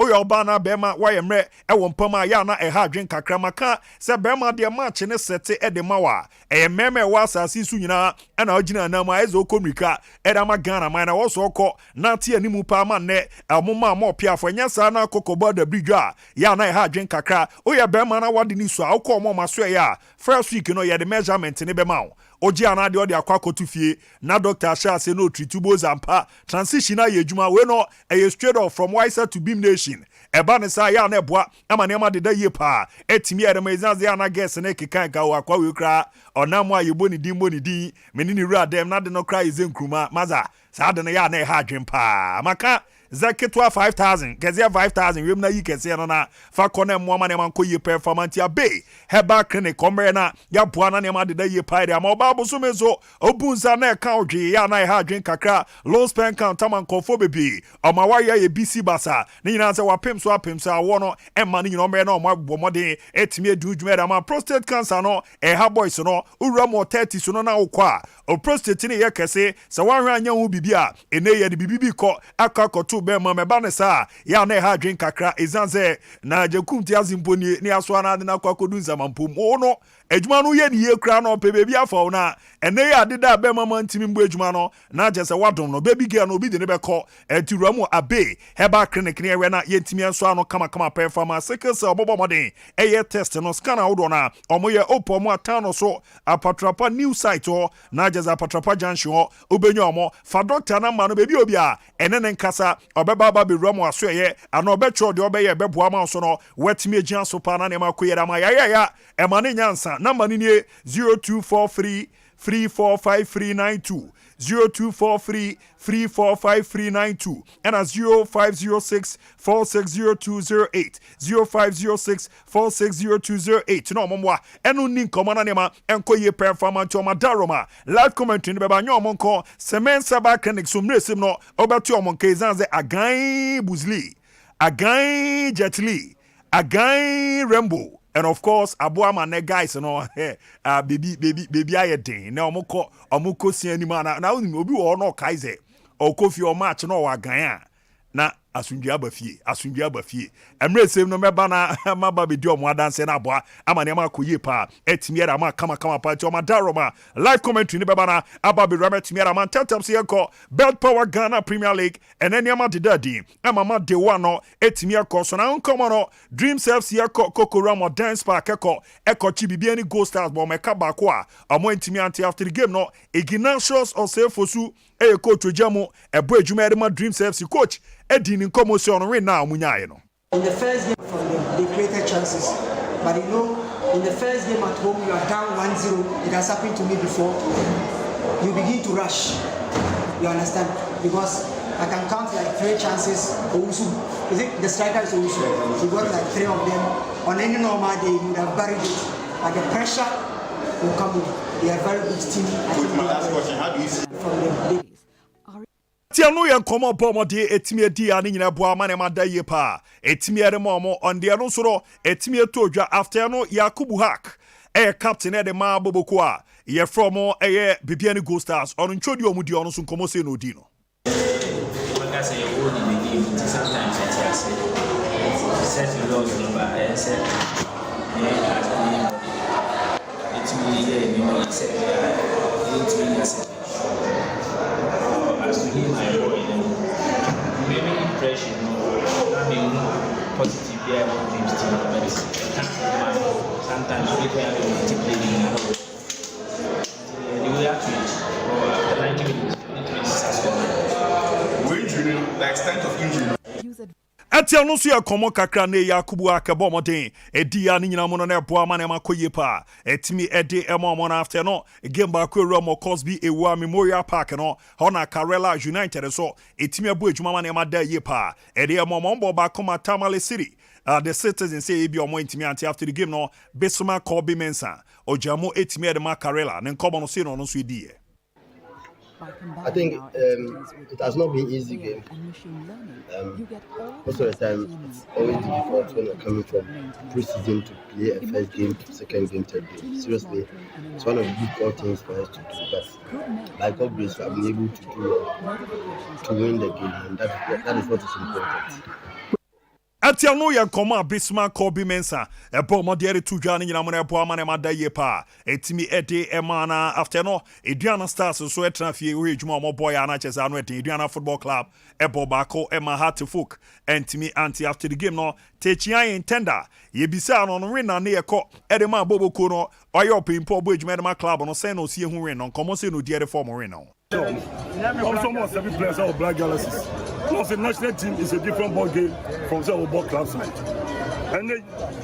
Oyo Bana Bema, Wayemre, Ewompama Yana, a hardrin kakramaka, Sabema de match in a sete edemawa, a meme was as Sunina, and Argina Nama Ezo Komika, Edama Gana, mine also call Nati and Nimupama ne, a mumma more pia for Yansana Cocoba de Bridja, Yana hardrin kakra, Oya Bemana Wadiniso, I'll call Mama Swaya, first week, you know, the measurement in Ebemau. Oji anade odi akwako tufie na Dr. Asha say no tritubo zampa transition aye adwuma we no e straight off from Wiser to Beam Nation eba ne sa ya na eboa ama ne ma de da ye pa etimi ere ma izanze ya na guess na kikan ka wa kwa we kra onam aye boni din menini wura dem na de no kra ize nkruma maza sa de ne ya na e ha adwen pa maka Zaketwa 5,000, Kezia 5,000, Rimna Yikesiana, Fakone Mwana Manko ye performance ya bay, Heba Clinic, Comrena, Yapuana Nema de Day Pide, Mobabu Sumezo, Obunza ne country, Yana Hadrin Kakra, low span count, Taman Kofobi, or Mawaya ye BC Bassa, Nina Wapim Swapim, Sawono, and Money no man no more bomode, Etime Dujmedama, prostate cancer no, a haboy no, Uramo 30 Sunona Okwa, or prostate in a yakase, Sawana Bibia, in a BB ko, Akako. Bema mebanesa ya na ha drink kakra izanze na jekumti azimponi ni aswana na kwakodunza mampum ono ejuma no ye ni ye kra no pe bebi afa na ene ya deda bema mantimi mbo ejuma no na je se wadon no baby girl no obi de ne beko eturamu abe heba clinic ne we na yentimi anso ano kama performance sekese obobo modern eye test no scan awdo na omoye opo mo atano so apatrapa new site o na je za apatrapa junction o obenyo omo fa doctor na ma no bebi obi a ene ne nkasa obeba ba be ruamu aso ye ana obetro de obeye beboa ma so no wetimi agian so pa na ne ma koyera ma ya emane nyansa number ni 0243 345392 0243 345392 and a 0506 460208 0506 460208 no momwa enu nin komana nema enko ye performance o madaroma live commentary ne beba nyo monko semensa ba clinic so mresim no obetu o monke zanze agan buzli agan jetli agan rainbow. And of course, Abuama ne guys, you know, baby, I den. Now, Omuko see any man. Now, obi or no Kaiser or Kofi or match no Wagaya. Na asundia bafie. Emre same no mebana maba be do mo dance na boa. Amane ma koye pa. Etimiera ma kama pa to ma daroma. Live commentary ne bebana aba be Robert Timiera man tentem se yeko Belt Power Ghana Premier League and any ama de daddy. Mama de one no etimia ko so na nkomo no Dream Self yeko Kokoramo Dance Park eko chi bibia ni Ghost Stars bo meka ba ko a amo etimi ante after the game no Ignatius Osefosu coach Ojamo ebo adwuma ma Dream Self coach Edin in commotion right now, Munyaye no. In the first game from them, they created chances. But you know, in the first game at home, you are down 1-0. It has happened to me before. You begin to rush. You understand? Because I can count like 3 chances. Owusu. Is it the striker is Owusu? He got like 3 of them. On any normal day, you would have buried it. But the pressure will come in. They are very good team. My last question, how do you see from them? Tia no yen komo bomo de etimi di ani nyina boa ma ne mada ye pa etimi ere momo on de no so no etimi etodwa after no Yakubu Hak captain e de ma boboko a ye from e bibia ni Ghost Stars on ntwodi omudi ono so komo se no di no manga say you hold in the game sometimes it's set loss number set etimi you know set etimi set as to him, my boy, maybe impression, I mean, positive, yeah, about dreams team, but sometimes we can have a multiplayer, the way after it, or after 90 minutes, it is successful. injury, the extent of injury? Atia no so yakomo kakra na Yakubu akabo moden edia ni nyina mo no na eboa ma na makoye pa etimi ede emo na after no game ba ko ro mo Cosby Ewa Memorial Park no hona Karela United so etimi abo ejuma ma na ma da ye pa ede emo mo ba koma Tamale City. The citizens say ebi omo intimi anti after the game no Besuma Kobe Mensa ojamo etimi ede ma Karela ne nkomo no se no so edie. I think it has not been easy game. Most of the time, it's always difficult when you're coming from pre-season to play a first game, second game, third game. Seriously, it's one of the difficult things for us to do. But by God's grace, I've been able to do to win the game, and that is what is important. Atia no ya nkɔmɔ abisma Kobe Mensa ebo mo de to dwa ne nyina mo na ebo ama na mada ye pa etimi ede emana after no Eduana Stars so etra fie we edwuma mo boy ana chesa no ede Eduana Football Club ebo bako ema heart folk entimi anti after the game no techia intender ye bisa no no win na ne yekɔ ede ma boboko no oye opimpo bo edwuma de ma club no say no sie hu win no nkɔmɔ say no de form win no. Also, most every players of Black Galaxies. Plus, the national team is a different ball game from the football club side. And they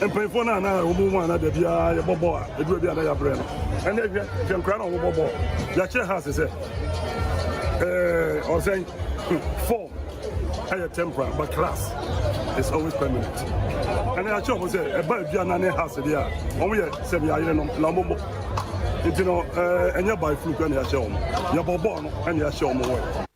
pay for now, the Bia, Bobo, the Druby, and the Brand. And they can crown on Bobo. The chair has to say, or saying, form, higher temper, but class is always permanent. And I was say, a bad Bianane has it here. Only say, we are in Lambo. You know, and you're by fluke and you're shown. You're born and you're shown more.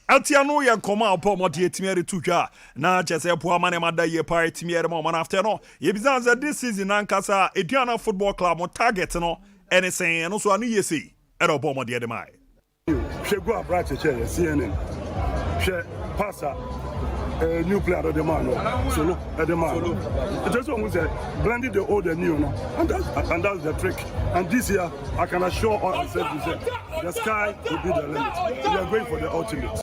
Atiano ya nkɔmɔ apɔ mo de etimiere tutwa na kyese po amane mada ye pa etimiere mo man after no ye bizanza this season ankasa Eduana Football Club mo target no anything no so anu ye sei era obo mo de de mai She go a branch che CNN. She passa new player of the man solo at the man. It just one say blending the old and new no. And that's the trick. And this year I can assure all the sky will be the limit. We are going for the ultimate.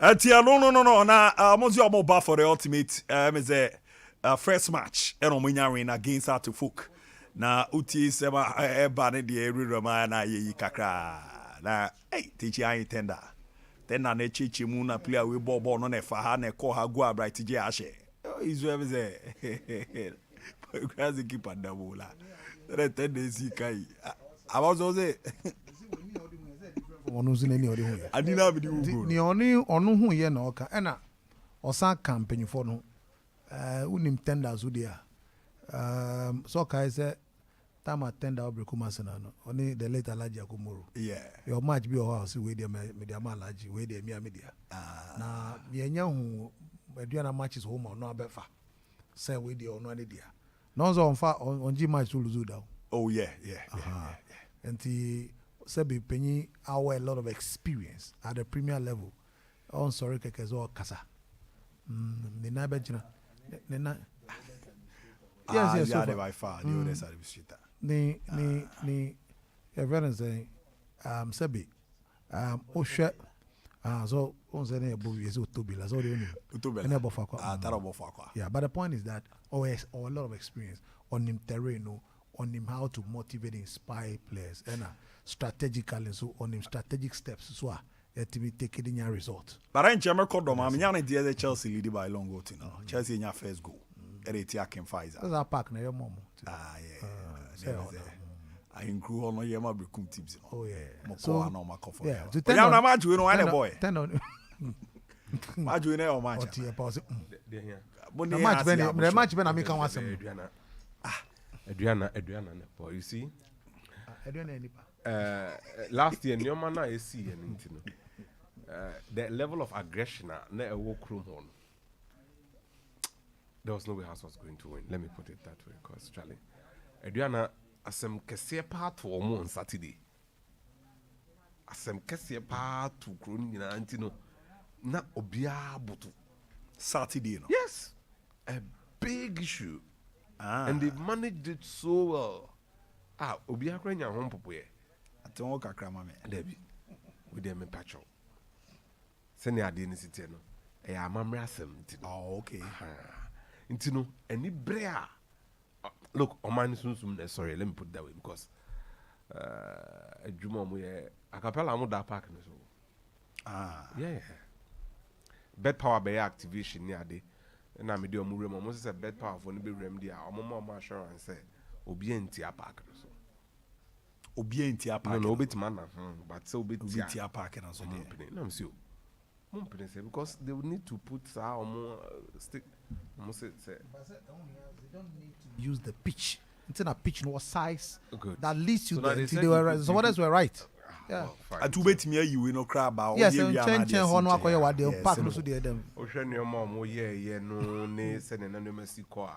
Atia no na mozi omo ba for the ultimate is a first match and on win against Art Folk na uti sema eba ne de ruroma na ye kakra na techi an tender then na chichi mu na player we ball no na fa ha na call ha go bright je ashe izu em say crazy keeper double la that tendency kai about so say onu zine ni odi hu ye adina bi di hu ni onu hu ye na oka e na osan campaign for no unim tenders wo dia so kai say time tender obrekuma sana no oni the late alaji akomoro your match be o house we dia media ma alaji we dia media na ye nya hu Eduana matches home no abefa say we dia ono ane dia no so on ji match to lose down. Oh yeah. And the Sebi Penny our a lot of experience at the premier level. On sorry kekezo kasa. The nabejina. Yes, yeah, by far the other side of the street. Ni everyone say Sebi Osha so on say na ebo yeso tobila so they know. Na ebo fakwa. Tarabo fakwa. Yeah, but the point is that always a lot of experience on him terrain, on him how to motivate, inspire players, and strategically so on him strategic steps so to be taking your result. But I German cordom, I'm young the Chelsea lead by long goal now. Chelsea in your first goal. Etiakim Pfizer. That's our park na your mom. I include on your mother tips. Oh yeah. So no my coffee. Yeah. Yeah, na match we no one boy. Match we no match. The match ben American was Eduana boy, you see. Last year Nyoma na AC and the level of aggression na a walk room on. There was no way House was going to win. Let me put it that way, because Charlie Eduana asem kese pa to omo on Saturday. Asem kese pa to kroni nyina antino na obia butu Saturday no. Yes. A big issue. And they've managed it so well. Obia kwenya hom popoye. Aton kakra ma me. Debi. We dem patrol. Sene ade ni site no. E amamra asem ntino. Oh, okay. Ntino any brea. Look, Oman Sunsum, sorry, let me put it that way, because Juma acapella amuda park so. Yeah. Bed power by activation near the and I'm doing room almost a bed power for the remedy. I'm more assurance say Obientia park so. Obientia park. No bit man, but so bit Obientia park and so no, I'm sure. Because they would need to put or more stick. Almost say they don't need to use the pitch. It's in a pitch no size that leads you there. So what else were right? Yeah. I do wait me you no crab about. Yes, change hono akoye wa dey pack no so dey dem. Ohwe ne mom yeah no ne se ne no mesi ko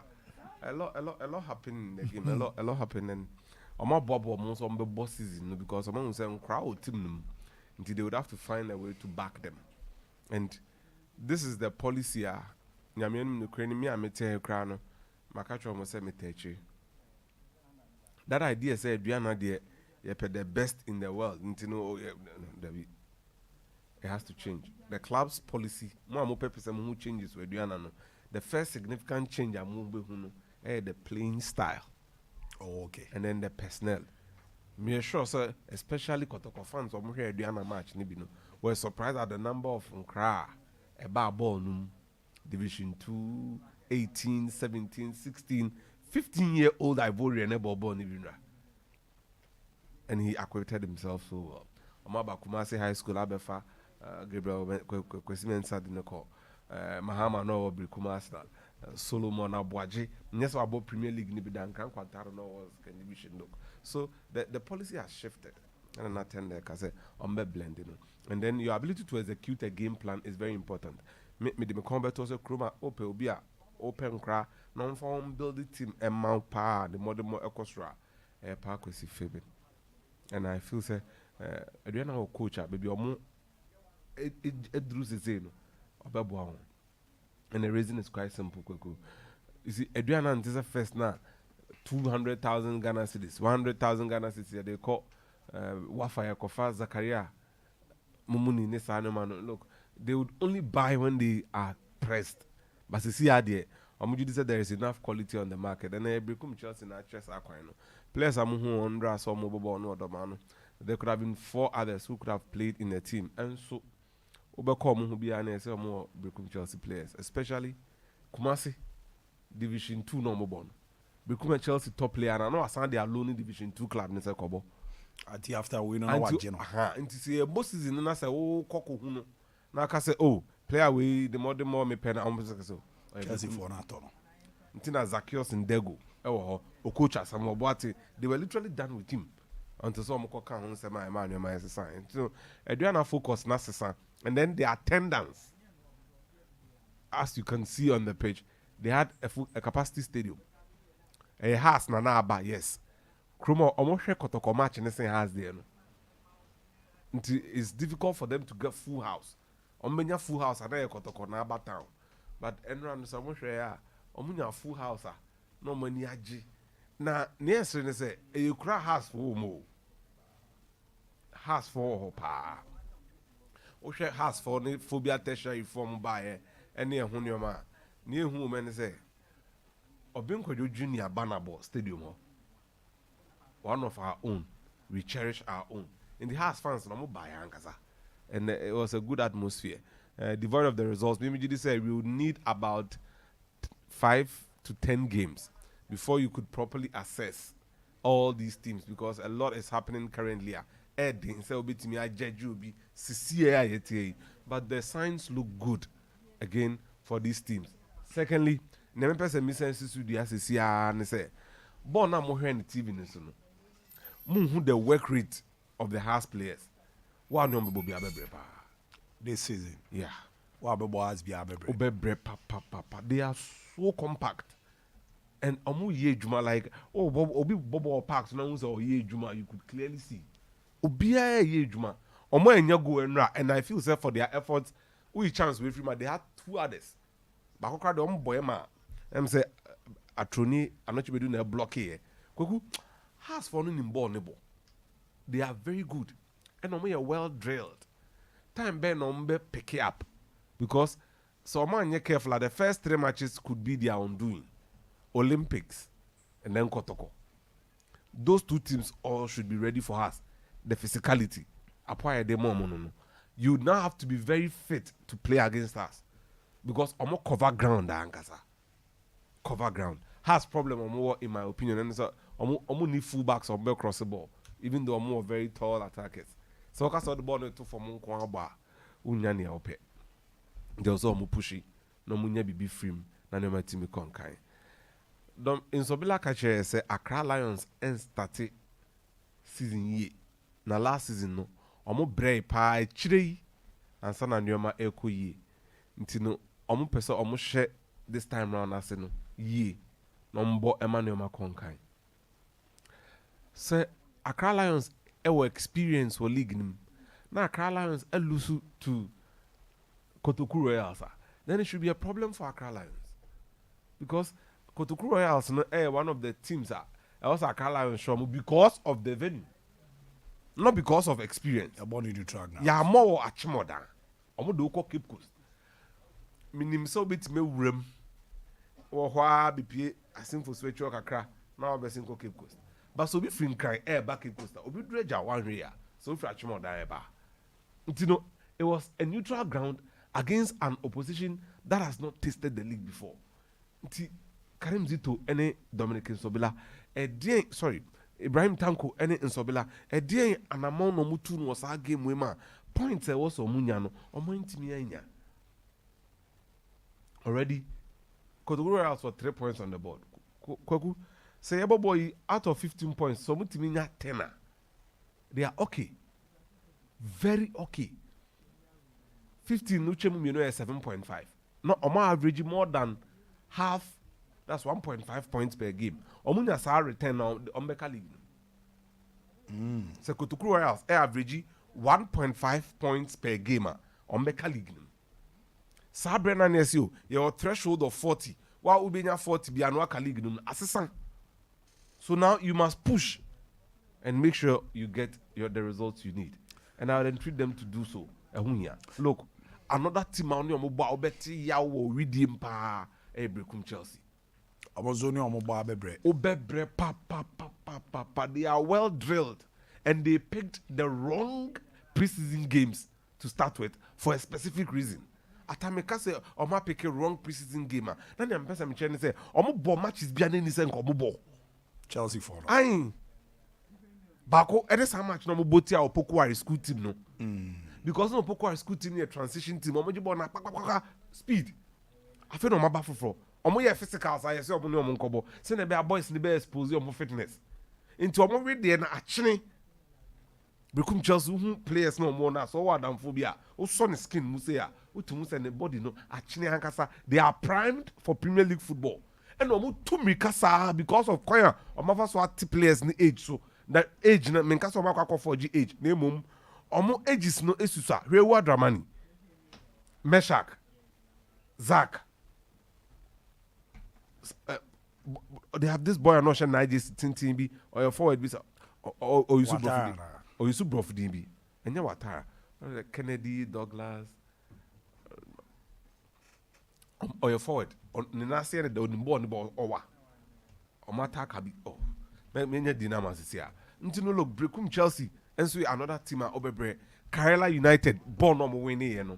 a lot happening in the game. A lot happening. Omo bobo mo so be boss season because omo say crowd team them until they would have to find a way to back them. And this is the policy nyame no kra ni me amete kra no maka twa mo say metachi that idea say aduana de ye the best in the world no David it has to change the club's policy mo purpose mo changes we aduana no the first significant change am be hu no the playing style. Oh, okay. And then the personnel. Me sure sir, especially Kotoko fans or here Diana match ni no. We're surprised at the number of nkra about ball Division 2, 18, 17, 16, 15-year-old Ivorian ball ni and he acquitted himself so well. Omaba Kumasi High School Abefa Gabriel Kwesimen Sadineko Mahama no Kumasi Solomon Abwaji, yes, about Premier League Nibidan can Quantaro was division look. So the policy has shifted. And I attend there because I'm blending. And then your ability to execute a game plan is very important. Me the combat also chroma open cra non-form building team and mount power the modern more equestra park with Fabian. And I feel say I don't know coach baby or more it drew the zeno or and the reason is quite simple. You see, Adriana is a first now 200,000 Ghana cedis, 100,000 Ghana cedis. They call Wafaya Kofa Zakaria Mumuni Nesano. Look, they would only buy when they are pressed. But you see, Amuju said there is enough quality on the market, and every come Chelsea and actress Aquino. Players are who under so mobile no other. There could have been 4 others who could have played in the team, and so. Obekom who be an more Become Chelsea players, especially Kumasi Division 2 normal born. Become a Chelsea top player, and I know I they are alone in Division 2 club in Kobo. Until after we know what you know. And to see a boss is in and I say, oh, Coco Huno. Now I say, oh, play away the more me pen almost so. Chelsea for Nato. Until Zacchaeus and Dego, oh, Okocha, some more they were literally done with him. Until some Coca on my man, my sign. So, Adriana focus, Nasa. And then the attendance, as you can see on the page, they had a capacity stadium. A house Nanaba, yes. Krumo almost Kotoko match and the same house there. It's difficult for them to get full house. Omenya full house and then Kotoko Naba town. But everyone is almost there. Omunya full house. No money aji. Na near say you cry house for more. House for pa. Oshe has for the phobia tertiary form by any Hunyama. Near whom and say, Obinko Junior Banabo Stadium. One of our own. We cherish our own. In the house fans, no more by Ankaza. And it was a good atmosphere. Devoid of the results, maybe say we would need about 5 to 10 games before you could properly assess all these teams because a lot is happening currently. But the signs look good again for these teams. Secondly, never person missing say born now more the TV who the work rate of the house players. One number will be this season. Yeah. What boys be they are so compact. And ye juma like obi bobo parks now ye juma you could clearly see. Obia ye juma. Omo enya go enra and I feel say for their efforts we chance with him they had 2 others. But okra de boy ma em say atroni anochi be do na block here. Koku has for no ball nebo. They are very good. And omo well drilled. Time ben ombe pick it up because so man you careful the first 3 matches could be their undoing. Olympics and then Kotoko. Those 2 teams all should be ready for us. The physicality. You now have to be very fit to play against us. Because I'm cover ground cover ground. Has problem in my opinion. And so I'm need fullbacks or cross the ball. Even though I'm very tall attackers. So I saw the ball to form bar. Unyani ope. There's also pushy. No munya be free. Na my team conkai. In Sobila Kache say Accra Lions and started season ye. Na last season no. Omo brave pie chire and sana nyoma eko ye. Ntino omo pese omo share this time round ase no ye. No mbo Emmanuel Makonkai. Say Accra Lions ewo experience for league nim. Na Accra Lions elusu to Kotoku Royals. then it should be a problem for Accra Lions. Because Kotoko Royals one of the teams that also Accra Lions show because of the venue. Not because of experience. About you to track now. Yeah, more Achimoda. Omo do ko Cape Coast. Minim so bit me wurem. Or wha BPA asim for switch kakra. Now be sin ko Cape Coast. But so be free cry back Cape Coast. Obi dreja one area. So for Achimoda eba. You know, it was a neutral ground against an opposition that has not tasted the league before. Karim Zito any Dominic Sobila Ibrahim Tanko any Nsobila an amount no mutu no was our game wema points was omunya no omo ntimi anya already Kotoko Royals for 3 points on the board. Kwaku say boy out of 15 points so mutimi nya 10. They are okay, very okay. 15 no chemu you know 7.5. No omo average more than half. That's 1.5 points per game. Omunya sa return on the Ombeka League. So Kotoko Royals average 1.5 points per game on Ombeka League. Sa Brennan SEO, your threshold of 40. While Ubenya 40 be annual league assistant. So now you must push and make sure you get the results you need. And I will entreat them to do so. Look, another team on your mobile betty yawo redeem pa Ebrekum Chelsea. Obebre pa. They are well drilled and they picked the wrong preseason games to start with for a specific reason. Atameka say Oma pick a wrong preseason gamer. Then I'm person me say Omo ball matches biane ni say nko ball. Chelsea for. Aye. Bako edesa match no mo boti a Opoku school team no. Because no Opoku school team a transition team omo jibo na speed. Afi no maba foforo. Omo ye physical say say omo no omo nkobo. Say na be boys ni be expose omo fitness. Into omo we there na achene. Brekum Chelsea who players no more na so what phobia. O son skin mu say a utumu say the body no achene hankasa. They are primed for Premier League football. And omo to mikasa because of koya omo fa so at players ni age so that age na menkasa omo akwa 4G age na emom omo ages no esusa Rewa Dramani Meshak Zach they have this boy no shan Nigeria tintin bi or your forward bi or you su brof din bi enya watara Kennedy Douglas or your forward on na say the ball owa o mata ka bi menya dinama sisia ntino look Brekum Chelsea and so another team at Obebre Kerala United born no mo win here no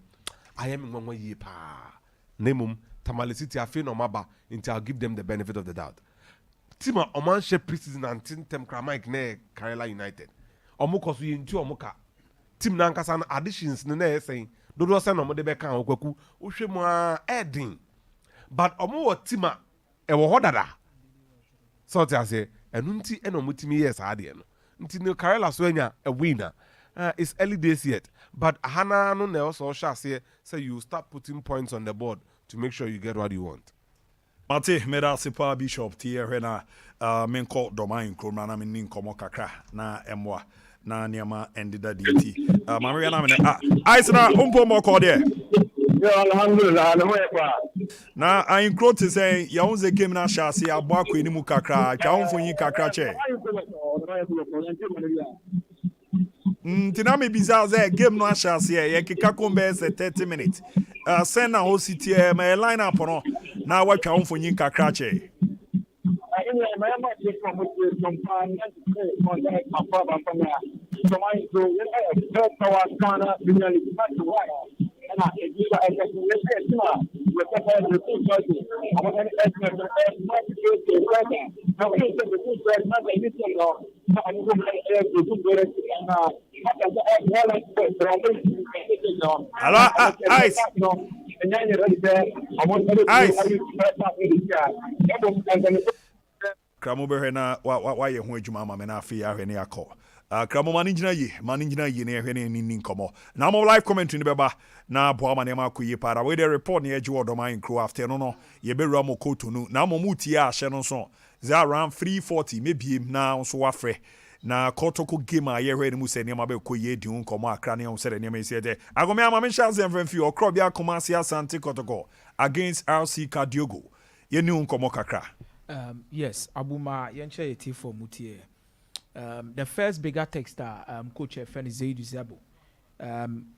I am nwanwa ye pa nemum Tamale City afi no maba until I'll give them the benefit of the doubt. Team a man share preseason and tem Kramike ne Kerala United. Omo koso ye ntu omo ka. Team na nkasa na additions ne na saying dodo say no mo de be kan okwaku ohwemu a edin. But omo wo team a e wo hodada. So te ase enu nti eno mo team yes ade no. Nti no Kerala so anya a winner. It's early days yet, but Hana no ne also say you start putting points on the board to make sure you get what you want. Mate meda sepa Bishop tie hwe na menko domain kromra na menni nkomo kakra na emwa na niama endida DT. Mama na me ice na umpo mo ko de. Yeah, alhamdulillah, no way kwa. Na I quote say ya unze game na shase abo akọ ni mu kakra, twa unfonyi kakra che. Tina me bizarre say game no shase ye keka kombe say 30 minutes. Send na ho city my line up no na wa twa unfonyi kakra che. Ice. Kramo be na wa ye ho adwuma ma me na afi ahwe ne akọ. Kramo managina ye na ehwe ne ni nkomo. Na mo live commentary ni beba na boa ma ne ma koyi para. We dey report ne eji odoman crew after no ye be ramo koto nu. Na mo muti a hye no so. Is around 340 maybe na so wafre. na kotoko game a ye hwe mu se ne ma be ko ye di nkomo akra ne ho se ne ma isi de agome ama me chance en fi okro bia Kumasi Asante Kotoko against RC Kadiogo ye ni nkomo kakra. Yes, Abuma yenche yeti for mutie. The first bigger texter coach friend is Zaidu Zabo.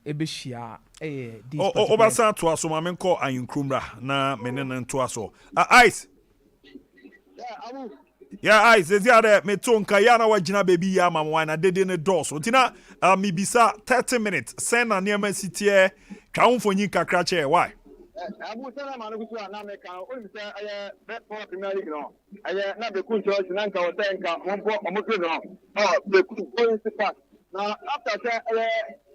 Ebeshia Obasa to aso ma menko ayinkrumra na menene to aso. Ice. Yeah, Ice, is there me tonka yana wajina baby ya mama na dede ne doso. Tina mibisa 30 minutes. Send na niema sitie ka unfonyi kakra che why? Abu sana manu kutu na me kan o mi se aye bet for Premier League no. Aye na be kun church na nka o te nka wonpo omoto no. Be kun going to pass. Now after say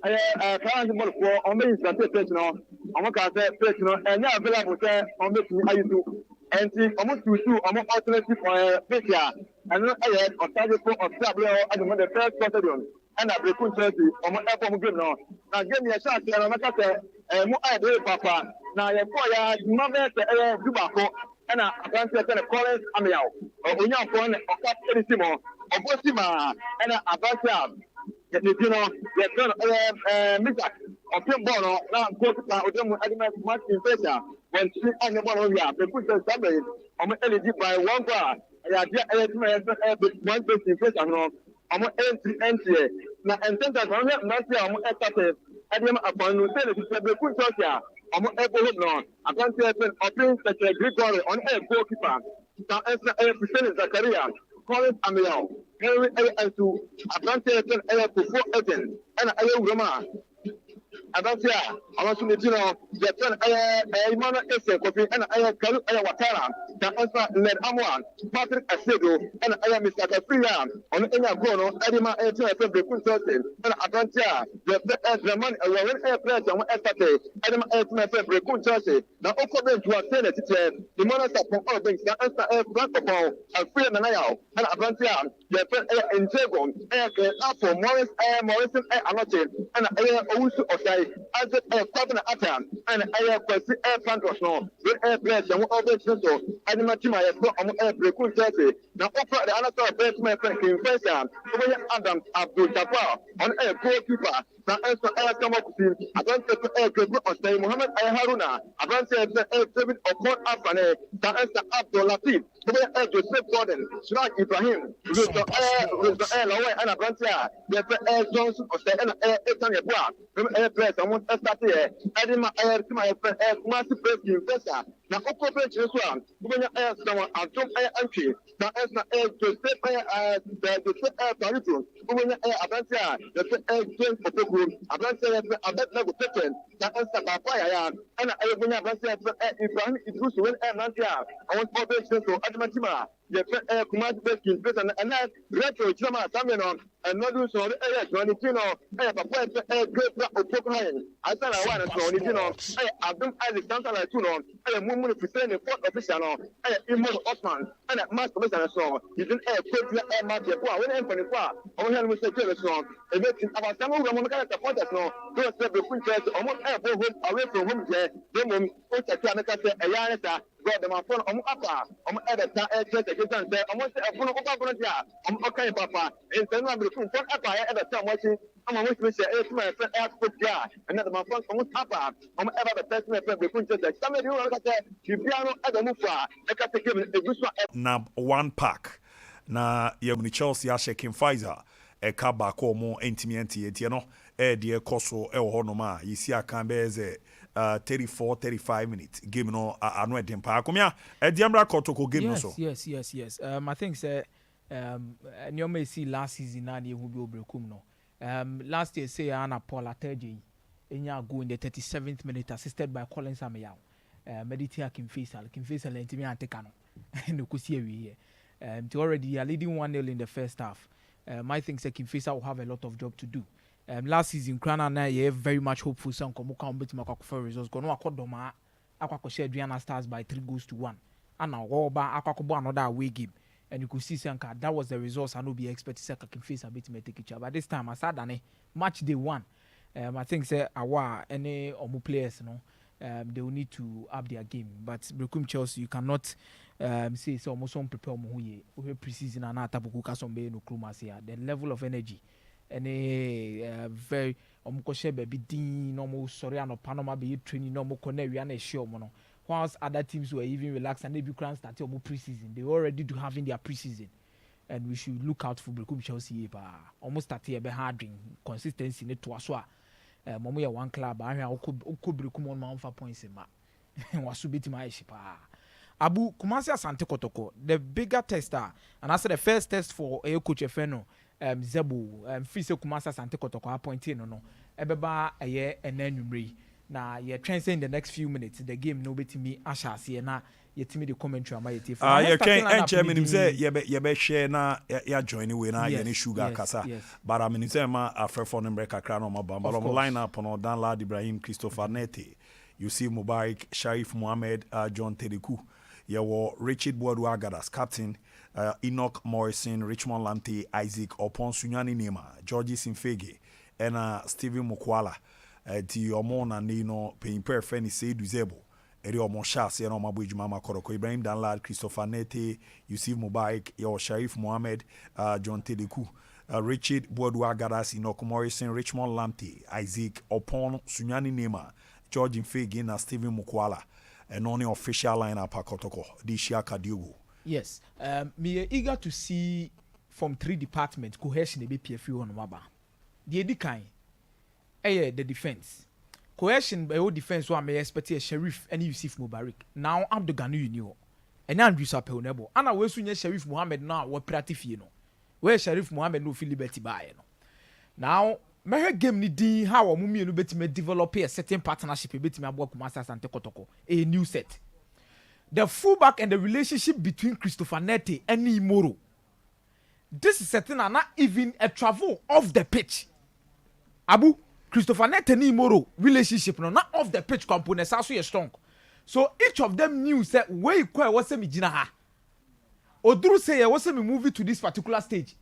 current ball for on me instant page no. Omo ka say page no enya available say on me to ayi to. Enti omo to omo alternative page ya. And no aye o target for of table at the first stadium. And I be kun church omo e for game no. Na game ya chance na maka say mu ade papa na ye for ya mabet dubako na abante se na Collins Amiao onya for na okap editimo obosima na abante ye dino ye ton misak opin ball na go to odemu adima Martin Fisher when she anya ball here be put the sabe omo eligible by one goal ya dia editimo one person Fisher no omo entry na ententa no na sia omo estate adima apanu se le be put here omo ebo no abante opin se Gregory on a goalkeeper na esa Hussein Zakaria Collins Amiao very to abante for Eden and Roma abante awansu ne tino je ten imana ese kofi and Kalu Watara na esa led Amwan Patrick Asedo and Mr. Kafria on enya goal adima ten be kun certain and abante the man when press on estate adima ten be kun certain na okobe to attend it the monster from all things na esa front of and free na yao and abante the Injego for Morrison Anoche and Owusu Osai as a partner atam and Kwesi Pantos no with press and all the so Animatima Brekun Chelsea now offer the other best man in first Adam Abdul Jabbar on a goalkeeper na come up with Advance Osai Muhammad Haruna Advance David Okon Afane na Abdul Latif Joseph Gordon Shrak Ibrahim Lawe and Abrantia the Johnson Osai and Ethan Yabua from press and one started Edima Kumasi press investor na Okope Jesuan when someone and Tom Entry na Joseph Paritu when Abrantia the James Opoku Abrantia Abetna Petain na Babaya and Abrantia Ibrahim Idrus when Abrantia I want Okope Jesu Adamatima the Kumasi press investor and that retro Chama Samuel and not do so Tino great Opoku I said I want to Tino I don't Alexander Tuno Mumu present a fourth official Immo Osman and a master commissioner song. You didn't a match when Anthony Qua or Henry Mr. Song. A bit about some of them got the point of no, don't say the princess almost away from home there. The moment Canada a Yanata got them upon Upper, editor, against almost a phone of okay, Papa, and then I'm looking for Upper at the time watching. I'm with Mr. My friend airport guy, and then my phone almost Upper. I'm ever the best man from the princess. Somebody who got that. Na one pack na yemuni Chelsea shaking Pfizer eka baako mo entimienti etie no de ekoso e wo no ma yisi aka be 34-35 minutes game no anu edem pa akomia e de amra kotoko game no so yes I think say you may see last season na ye hu bi obrekum no last year say Anna Paula Terje enya go in the 37th minute assisted by Collins Amiao Meditia Kimfisal and Timmy Antekano and Kusi already are leading 1-0 in the first half. I think Kimfisal will have a lot of job to do. Last season, Krana na ye very much hopeful some Komuka bet Makako results. Gono Akodoma, Aquaco Adriana Stars by 3-1. And now Woba Aquacobo another away game. And you could see Sanka that was the results I know be expected Saka Kimfisal bit me take each other. But this time I said match day one. I think say awa any omu players no. They will need to up their game. But Brekum Chelsea, you cannot say almost on prepare mo ye we pre-season and atabuku ka some be no krumasi the level of energy and very omukoshe baby din no mo sorry and panoma be training no mo kona wi na ehye omo no whilst other teams were even relaxed and they be grand start omo pre-season they already do having their pre-season and we should look out for Brekum Chelsea ba almost start here be hard consistency ne to aso a mo ye one club ahwe akọ Brekum on ma 5 points ma wasu betima ehye pa Abu Kumasi Asante Kotoko, the bigger tester, and I said the first test for a coach Feno, Zebu, Fise Kumasi Asante Kotoko appointed no, Ebeba a year and then you bring. Now you're transferring the next few minutes. The game no bet me Asha see na you tell me the commentary on my team. You can chairman him say you be share na ya join we na you sugar kasa. But I mean say ma after for number kakra no ma bamba line up on Danlad Ibrahim Christopher Nete. You see Mubarak Sharif Mohammed John Tedeku. Yawo Richard Boadu Agadas, captain, Enoch Morrison, Richmond Lante, Isaac Opon Sunyani Nema, Georgie Simfege, and Stephen Mukwala, the Omona Nino, paying per Fenny Seidu Zebo, Eri Omosha, Siena Mabuj Mama Koroko, Ibrahim Danlad, Christopher Nete, Yusuf Mubarak, Yawo Sharif Mohammed, John Tedeku, Richard Boadu Agadas, Enoch Morrison, Richmond Lante, Isaac Opon Sunyani Nema, Georgie Simfege, and Stephen Mukwala. And only official lineup Akotoko, Dishia Kadiogo. Yes. Me eager to see from 3 departments cohesion be PFU on Waba. The Edikai. The defense. Cohesion by all defense one may expect a Sheriff and Yusuf Mubarak. Now I'm the Ganu Union. And Andrew Sapel Nebo. And I will soon Sheriff Mohammed now what pratifino. Where Sheriff Mohammed no feel liberty by now. My game ni din how mummy no betime develop a certain partnership betime abo Kumasi Asante Kotoko a new set. The fullback and the relationship between Christopher Nete and Imoro. This is certain and not even a travel off the pitch. Abu Christopher Nete and Imoro relationship no not off the pitch components also is strong. So each of them knew say where you call was me jina ha. Oduru say was me movie to this particular stage.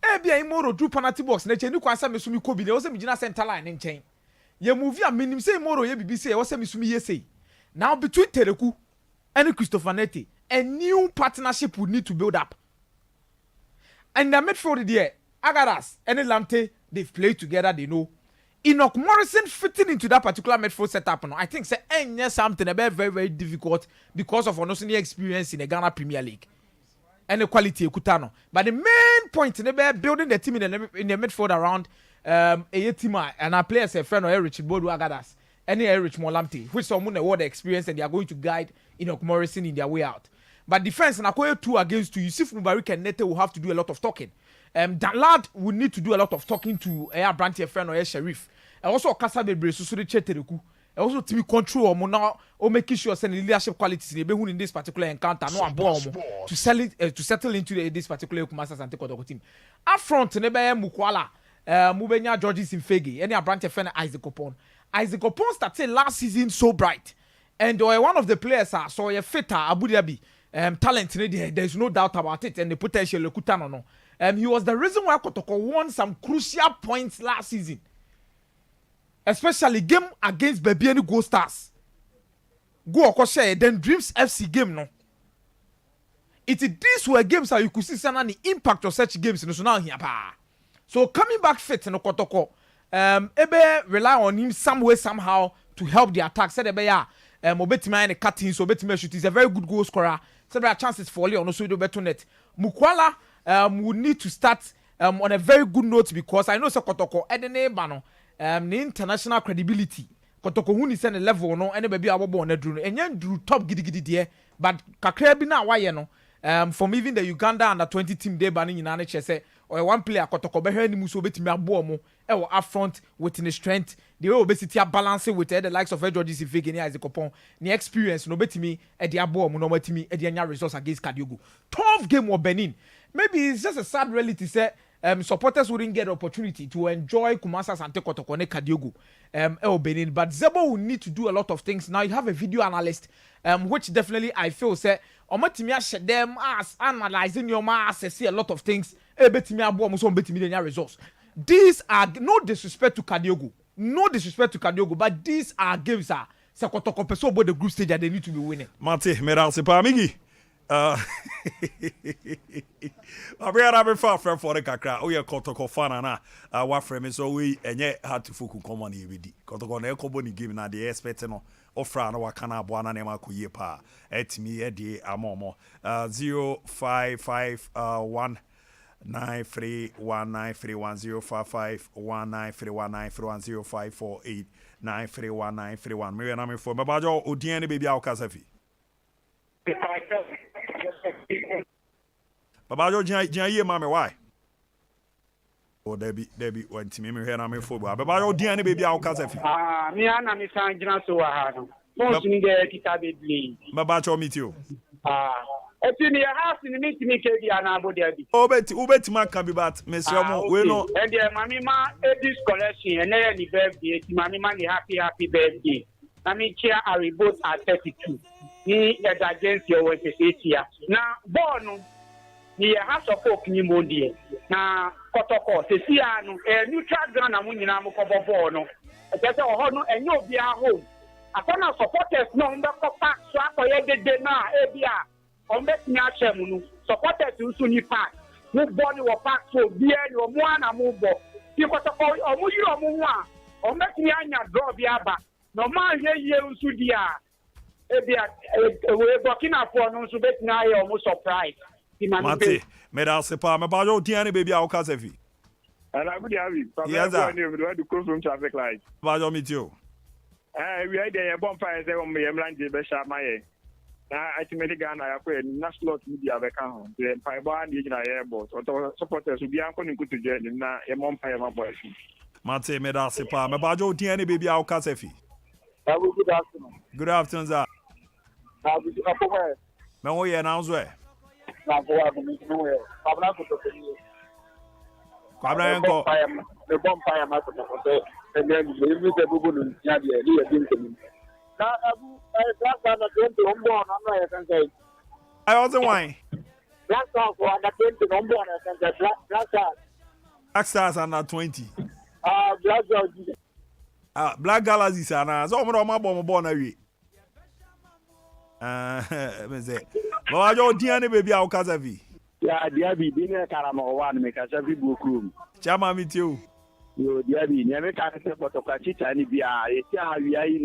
Ebia Imoro drew penalty box na cheni kwansa mesumi kobi na wo se mi gina center line nchen ye movie a minim say Imoro ye bibi say wo se mesumi ye say now between Tereku and Christopher Nete a new partnership would need to build up and the midfield there Agadas and Lamte they've played together they know Enoch Morrison fitting into that particular midfield setup no I think say something a very very difficult because of no experience in the Ghana Premier League and the quality Kutano. But the main point in the building the team in the midfield around a team and our players a friend of Richard Bodu Agadas and Rich Molamte, which someone award the experience and they are going to guide Enoch Morrison in their way out. But defense and Akoya 2 against 2, Yusuf Mubarak and Nete will have to do a lot of talking. Danlad will need to do a lot of talking to Air Branty friend or Sheriff. And also Kasabe Bresu Chetereku. Also to be control now or making sure send leadership qualities in this particular encounter no bomb to sell it to settle into this particular Kumasi Asante Kotoko team. Up front nebe Mukwala Mubenya Georgie Simfege any Abrante friend Isaac Opon started last season so bright and one of the players saw a fitter Abu Dhabi talent there's no doubt about it and the potential Kutano no he was the reason why Kotoko won some crucial points last season. Especially game against Bebiani Go Stars. Go Okoshe, then Dreams FC game no. These were games that you could see the impact of such games in now here. So coming back fit no Kotoko, Ebe rely on him some way somehow to help the attack. Said Ebe ya, Obetima and cutting so Obetima shoot is a very good goal scorer. So there are chances for Leon also do better net. Mukwala would need to start on a very good note because I know so Kotoko Edene Bano. The international credibility Kotoko huni send a level no any baby abobo na dru enye drew top gidi there but kakra bi na waye no from even the Uganda under 20 team dey ban nyina na chese or one player Kotoko be hwe ni muso betimi abo mo e wo up front with the strength the way obesity balance with the likes of Georgie Simfege and Isaac Opon the experience no betimi e de abo mo no betimi e de anya results against Kadiogo tough game with Benin maybe it's just a sad reality say supporters wouldn't get the opportunity to enjoy Kumasi Asante Kotoko ne Kadiogo Benin, but Zebo will need to do a lot of things. Now you have a video analyst, which definitely I feel say Omatimia them as analyzing your mass see a lot of things. Results. These are no disrespect to Kadiogo, but these are games Kotoko peso about the group stage that they need to be winning. Mate, Meral Sepamigi. Abriara be far from for the kakra. Oh yeah, Kotoko fan na. Wa frame so we enye hard to fuku come on ebidi. Kotoko na ekobo ni game na the expect no. Ofra na waka na aboa na nema koye pa. Etimi e de amomo. 0551 9319310551931931931 931 me na me for me bajo odien ne baby akasafi babajo jan ye ma me why o debi wantimi me hwe na me for babajo odien ne baby akasafi me ana me san gina so wa ha no mo sini de kita bedli babajo meet you Eti ni house ni mitimi ke bia na abode abi. Ubeti ma kan bi bat mesio mo we no. And the mami ma edis collection and na ni birthday ti mami ma ni happy birthday. Na me chia are both at 32. Ni the against your work here. Na born ni house of folk ni mondie. Na kotoko se si anu neutral ground na mu nyina mo kobo no. E se o ho no enye obi a home. Atona supporters no mbeko pack so akoye dede na ebia Ombetini achemu no supporters nso ni pack no body wo pack so bia ni omo ana mo bo ti kotoko omo yiri omo hu a ombetini anya draw bia ba no man ye nso dia ebia we Burkina Faso no nso betini aye omo surprise ti mate me da se pa me ba yo diane baby a okasefi Ana good abi yes sir we do cross from traffic light ba yo meet you we are there bonfire say omo ye mlanje be sha maye na ultimately Ghana ya kwa national media be kan ho the paiba na yina airport or supporters bi anko ni kutu je na e mon paia ma boys mate me da se pa me ba jo din any baby a o kasefi good afternoon sir me wo ye na nzo e na go wa mi no e babla ko to ni kwabra enko the bonfire ma ko to and then we the bubu no ya de ni e din temi Abu, black man at 20 on board, I'm not can say. I also wine. Black stars for under 20 on board, I can say. Black stars. Black stars under 20. Black stars. Black galaxies are now. So, I'm not born away. Me say, but I don't DNA baby, I'll Kazavi. Yeah, Diaby, dinner Karama one, make a Savi bookroom. Chama meet you. Yo, Diaby, never can say what of Kachita, and be we are in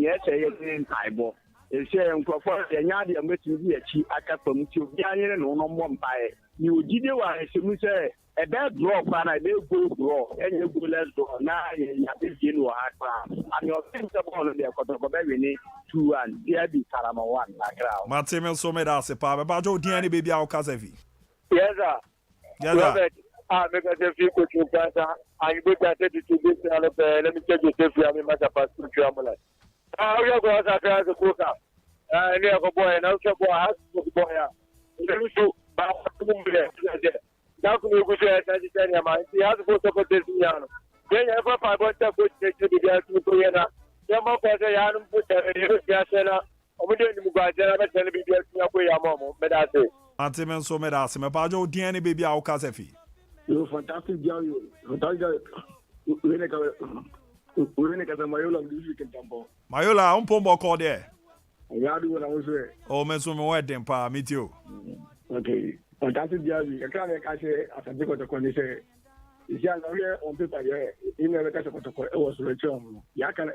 yes, in Taibo. It's saying for the Yadi, I'm going to be a chief. I can from you, Yan, no one by you. Did you want to say a bad draw, and I will go draw, and you go let's go. Now, you have this in your heart, and your things upon the Kotokobe 2-1, Diaby Karama 1, like that. Martin so made us a power, but Joe DNA baby, I'll Kazavi. Yes, sir. Yes, sir. Because if you could do better, and you go to this, let me tell you, if you have a matter of travel. We are going to try to cook up. And you have a boy, and also boy has to boy. Let me do now, we go to a man. He has to go to this young. Then you have a 500 foot to be there to Korea. Your mother, I don't put that. I'm going to go to the Antimen so made us, my Pajo DNA baby, I'll Kazafi. You fantastic job. Mayola, Pombo called there. I do what I was saying. Oh, Mesum wedding, pa, meet you. Okay. Fantastic job. I can't say, as a big of the condition. It's young on paper, in the case of it was return. Yakan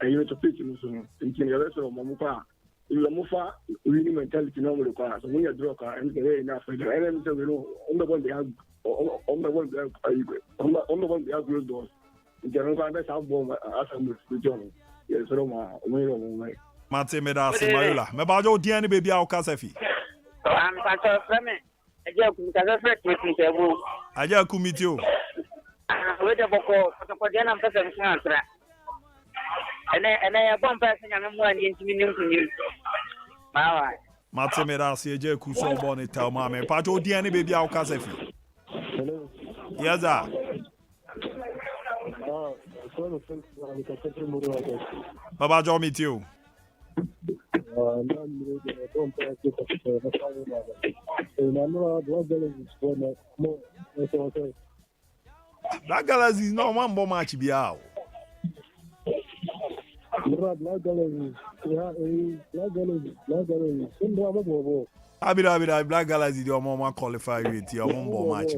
a unit of pitching in the rest of Mamupa. You Mufa, winning mentality normally. So when you draw and very enough, and then we know on the one they have. On the one they have closed doors. In general, that's how bomb assembly to join. Yes, Roma, way. Martin made us Mayola. Mabajo DNA baby, I'll Kazafi. I'm Pastor Fleming. I just come meet you. With the Boko, Podiana person, and I have one person and one into you. Martin made us a J. Kuso bonnet, tell Mamma, Pajo DNA baby, I'll Kazafi. Yes, sir. Baba John meet you. Black Galaxy is not one more match be out. Abi Black Galaxy the Omoma qualify with your Mombo match.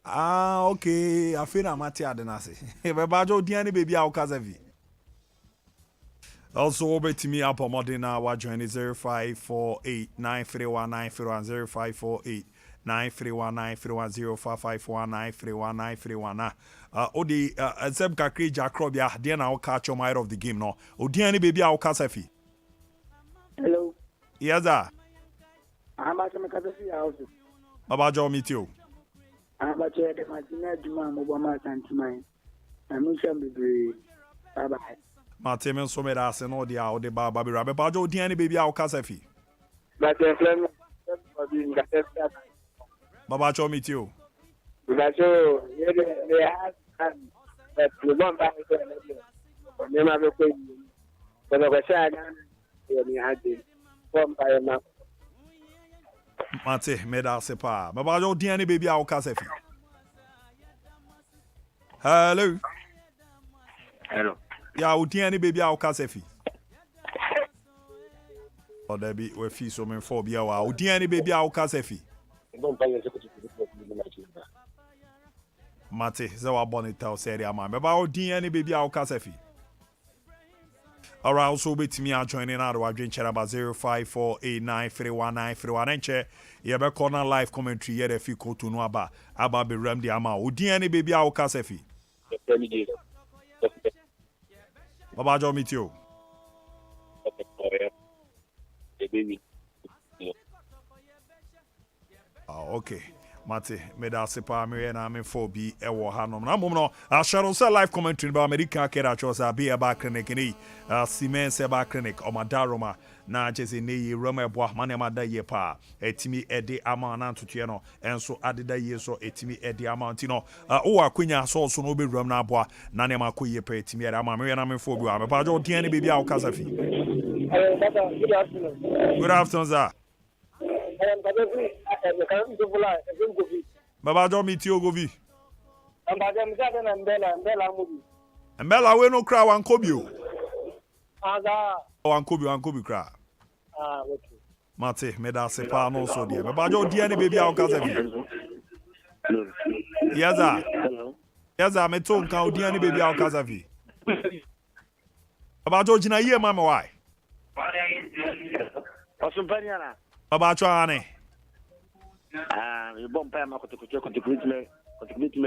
Ah, okay. I feel I'm at Adenasi. If a bajo Diani baby, I'll Kazavi. Also, over to me up on Modena, what join is 0548 931 931 0548 931 931 0551 931 931. Odi, Zeb Kakri Jackrobia, then I'll catch your mind of the game. No, Odiani baby, I'll Kazafi. Hello. Yes, sir. I'm at my Kazafi house. Babajo, meet you. I'm at the Martina Juma, Mobama, and to mine. I'm sure be bye bye. Martin so made us and all the out the Baby Rabbit Bajo, Diani baby, I'll Kazafi. But the friend of being Babajo, meet you. Because they have that we want back to the never pay. But I was saying, we had it from by a map. Mate, made us a pa. Babajo, Diani baby, I'll Kazafi. Hello. Hello. Yeah, Diani baby, I'll Kazafi. Or there be we fee so many for be our Diani baby, I'll Kazafi. Mate, Zawa Bonita said, I'm about Diani baby, I'll Kazafi. Alright, also be to me, I'll join in out of drink chat about 0548931931 and check. You have a corner live commentary yet if you go to know about be Ram the Ama. Diani baby, I'll Kazafi. Baba John meet you. Okay. Mate, made us a palmy and I'm in 4B, a war hanum. No, I shall say live commentary about American Kerachos, a beer back clinic in Siemens Seba clinic or Madaroma, Nages in the Roma Boahmana Day pa, a Timmy Eddie Amana to Tiano, and so added the year so a Timmy Eddie Amantino. Oh, Queen saw so no be Ramna Bois, Nanema Kuye pay Timmy Amarian, I'm in 4B. I'm about your Tiani baby out Kazafi. Good afternoon, sir. Baba John meet you go vi. Mbela we no cry wan kobio. Wan kobio cry. Okay. Mate, me da se pa no so dia. Baba John dia ni baby a kaza vi. Yaza. Yaza me to nka odia ni baby a kaza vi. Baba John jina ye mama why? Osumpaniana. Baba Chwane. You bomb pay my contribute me,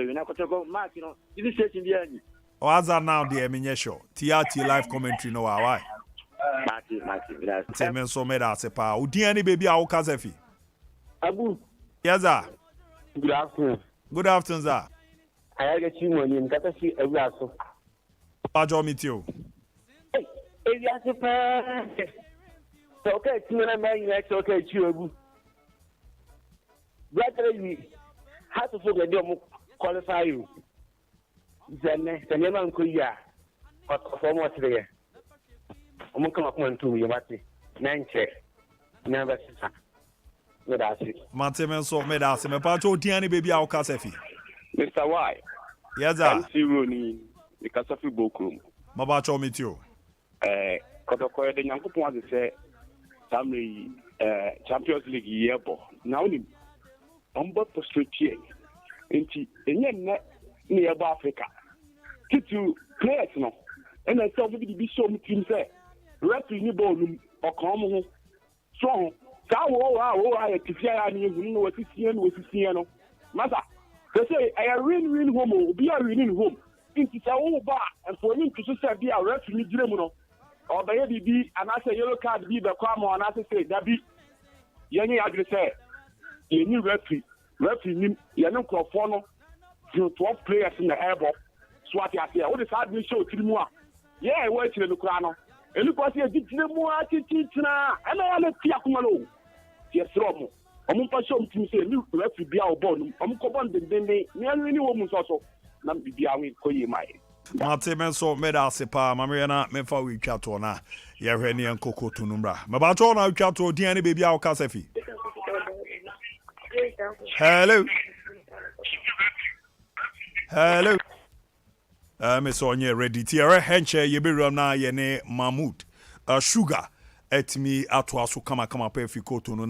you know, Mark, you know, this is in the end. O aza now the eminyesho. TRT live commentary no why? Mark, Temen so me da se pa. Odia ni baby a kaza fi. Abu. Yes, sir. Good afternoon. Good afternoon, sir. I get you money in Katashi every aso. Baba John meet you. Hey, okay, it's not my okay, you. Gradually, how to forget them qualify you. Then the name of Kuya, but for what there. I'm come up on to you, but 9 check. Never sit. That's it. Mantemen so me da se me pa cho Diani baby a kasefi. Mr. Y. Yes, sir. I'm Sironi, the Kasafi Bokum. Baba John meet you. Kotoko the Yankupon say, Sammy Champions League year. Now, Umbo Postretier, into a near Africa. To players no, and I saw the be so much team say, referee ni ball or come strong. I had to fear and you know what is here with Siano. Mother, they say I win home will be a winning home. Into a whole bar and for him to say be a referee Dremono or by be and I say yellow card be the Kwamo and I say that be Yanni Agri a new referee, Yanon Crawford, 12 players in the airball. Swati at here. What is hard me show to more? Yeah, watching the Crano. And look what you did to the more now. And I let Piakumalo. Yes, Romo. I'm going to show him to say, look, referee be our bone. I'm going to be nearly woman's also. Not be our way, my. Martin so made us a pa, Mariana, me for we chat on her. Yereni and Coco to Numbra. Mabaton, I chat to Diani baby our Casafi. Hello. Hello. Miss Onye ready. Tiara Henche, you be run now, Yene Mahmoud. Sugar. etimi atoa so kama pa afi koto no